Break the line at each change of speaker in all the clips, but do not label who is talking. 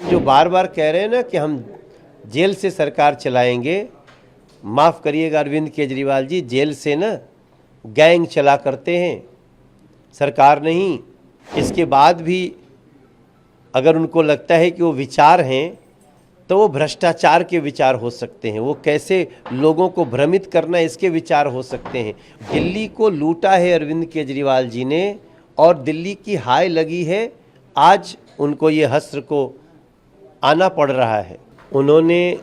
जो बार बार कह रहे हैं ना कि हम जेल से सरकार चलाएंगे, माफ़ करिएगा अरविंद केजरीवाल जी, जेल से ना गैंग चला करते हैं, सरकार नहीं। इसके बाद भी अगर उनको लगता है कि वो विचार हैं तो वो भ्रष्टाचार के विचार हो सकते हैं, वो कैसे लोगों को भ्रमित करना इसके विचार हो सकते हैं। दिल्ली को लूटा है अरविंद केजरीवाल जी ने और दिल्ली की हाय लगी है, आज उनको ये हस्र को आना पड़ रहा है। उन्होंने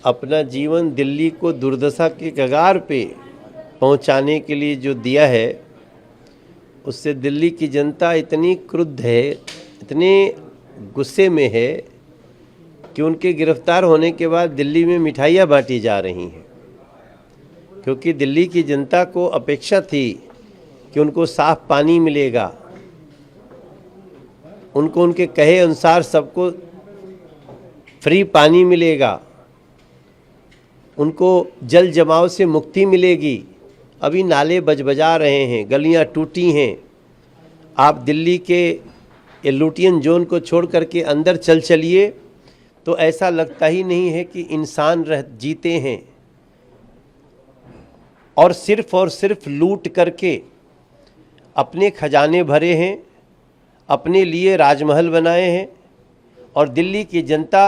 अपना जीवन दिल्ली को दुर्दशा के कगार पे पहुंचाने के लिए जो दिया है, उससे दिल्ली की जनता इतनी क्रुद्ध है, इतने गुस्से में है कि उनके गिरफ्तार होने के बाद दिल्ली में मिठाइयाँ बांटी जा रही हैं, क्योंकि दिल्ली की जनता को अपेक्षा थी कि उनको साफ पानी मिलेगा, उनको उनके कहे अनुसार सबको फ्री पानी मिलेगा, उनको जल जमाव से मुक्ति मिलेगी। अभी नाले बजबजा रहे हैं, गलियां टूटी हैं। आप दिल्ली के ये लुटियन जोन को छोड़ करके अंदर चलिए तो ऐसा लगता ही नहीं है कि इंसान जीते हैं, और सिर्फ लूट करके अपने खजाने भरे हैं, अपने लिए राजमहल बनाए हैं। और दिल्ली की जनता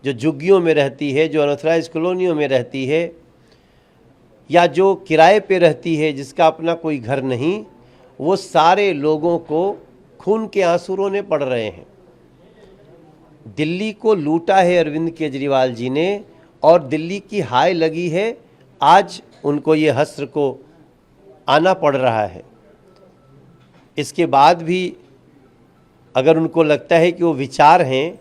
जो झुग्गियों में रहती है, जो अनऑथराइज कॉलोनियों में रहती है, या जो किराए पे रहती है, जिसका अपना कोई घर नहीं, वो सारे लोगों को खून के आंसू रोने पड़ रहे हैं। दिल्ली को लूटा है अरविंद केजरीवाल जी ने और दिल्ली की हाय लगी है, आज उनको ये हस्र को आना पड़ रहा है। इसके बाद भी अगर उनको लगता है कि वो विचार हैं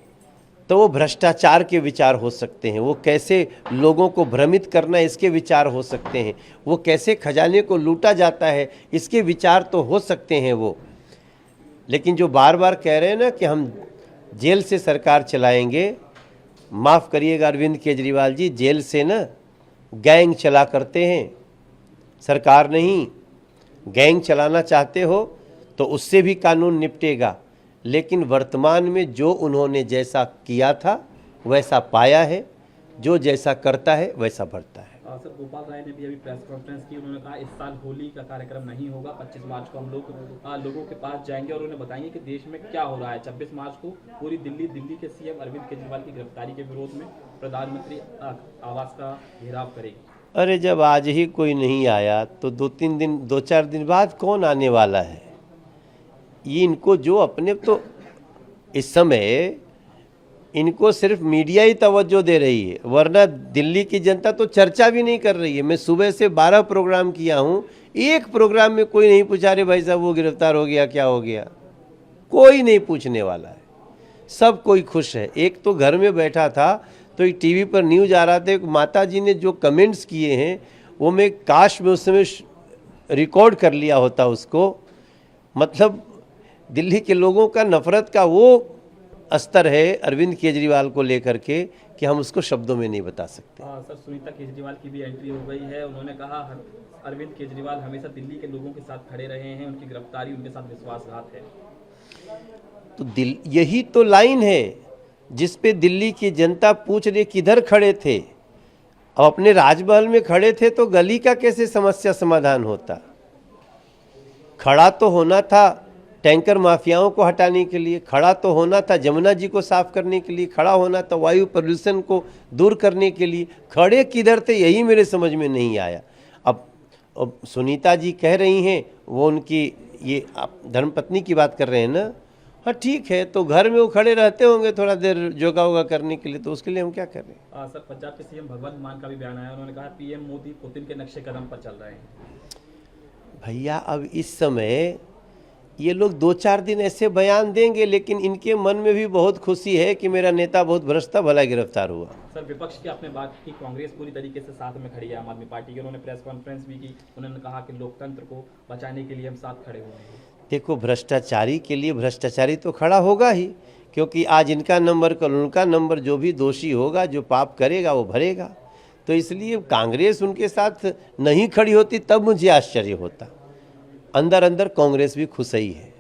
तो वो भ्रष्टाचार के विचार हो सकते हैं, वो कैसे लोगों को भ्रमित करना इसके विचार हो सकते हैं, वो कैसे खजाने को लूटा जाता है इसके विचार तो हो सकते हैं वो। लेकिन जो बार बार कह रहे हैं ना कि हम जेल से सरकार चलाएंगे, माफ़ करिएगा अरविंद केजरीवाल जी, जेल से ना गैंग चला करते हैं, सरकार नहीं। गैंग चलाना चाहते हो तो उससे भी कानून निपटेगा, लेकिन वर्तमान में जो उन्होंने जैसा किया था वैसा पाया है, जो जैसा करता है वैसा बढ़ता है।
सर, गोपाल राय ने भी अभी प्रेस कॉन्फ्रेंस की, उन्होंने कहा इस साल होली का कार्यक्रम नहीं होगा, 25 मार्च को हम लोग लोगों के पास जाएंगे और उन्हें बताएंगे कि देश में क्या हो रहा है। 26 मार्च को पूरी दिल्ली के सीएम अरविंद केजरीवाल की गिरफ्तारी के विरोध में प्रधानमंत्री आवास का घेराव करेगी। अरे
जब आज ही कोई नहीं आया तो 2-4 दिन बाद कौन आने वाला है? ये इनको जो अपने तो इस समय इनको सिर्फ मीडिया ही तवज्जो दे रही है, वरना दिल्ली की जनता तो चर्चा भी नहीं कर रही है। मैं सुबह से 12 प्रोग्राम किया हूँ, एक प्रोग्राम में कोई नहीं पूछा रे भाई साहब वो गिरफ्तार हो गया, क्या हो गया, कोई नहीं पूछने वाला है। सब कोई खुश है। एक तो घर में बैठा था तो एक टीवी पर न्यूज़ आ रहा था, एक माता जी ने जो कमेंट्स किए हैं वो मैं काश में उस समय रिकॉर्ड कर लिया होता उसको। मतलब दिल्ली के लोगों का नफ़रत का वो स्तर है अरविंद केजरीवाल को लेकर के कि हम उसको शब्दों में नहीं बता सकते।
सर, सुनीता केजरीवाल की भी एंट्री हो गई है। उन्होंने कहा अरविंद केजरीवाल हमेशा दिल्ली के लोगों के साथ खड़े रहे हैं, उनकी गिरफ्तारी उनके साथ विश्वासघात है।
तो यही तो लाइन है जिस पे दिल्ली की जनता पूछ रही किधर खड़े थे। अब अपने राजमहल में खड़े थे तो गली का कैसे समस्या समाधान होता? खड़ा तो होना था टैंकर माफियाओं को हटाने के लिए, खड़ा तो होना था जमुना जी को साफ करने के लिए, खड़ा होना था वायु प्रदूषण को दूर करने के लिए। खड़े किधर थे यही मेरे समझ में नहीं आया। अब सुनीता जी कह रही हैं, वो उनकी ये आप धर्मपत्नी की बात कर रहे हैं ना, हाँ ठीक है, तो घर में वो खड़े रहते होंगे थोड़ा देर योगा वोगा करने के लिए, तो उसके लिए हम क्या कर रहे हैं।
सर, पंजाब के सीएम भगवंत मान का भी बयान आया, उन्होंने कहा पीएम मोदी पुतिन के नक्शे कदम पर चल रहे हैं।
भैया अब इस समय ये लोग 2-4 दिन ऐसे बयान देंगे, लेकिन इनके मन में भी बहुत खुशी है कि मेरा नेता बहुत भ्रष्ट था, भला गिरफ्तार हुआ।
सर, विपक्ष की आपने बात की, कांग्रेस पूरी तरीके से साथ में खड़ी है आम आदमी पार्टी की। उन्होंने प्रेस कॉन्फ्रेंस भी की, उन्होंने कहा कि लोकतंत्र को बचाने के लिए हम साथ खड़े हुए हैं।
देखो, भ्रष्टाचारी के लिए भ्रष्टाचारी तो खड़ा होगा ही, क्योंकि आज इनका नंबर कल उनका नंबर, जो भी दोषी होगा, जो पाप करेगा वो भरेगा। तो इसलिए कांग्रेस उनके साथ नहीं खड़ी होती तब मुझे आश्चर्य होता। अंदर अंदर कांग्रेस भी खुश ही है।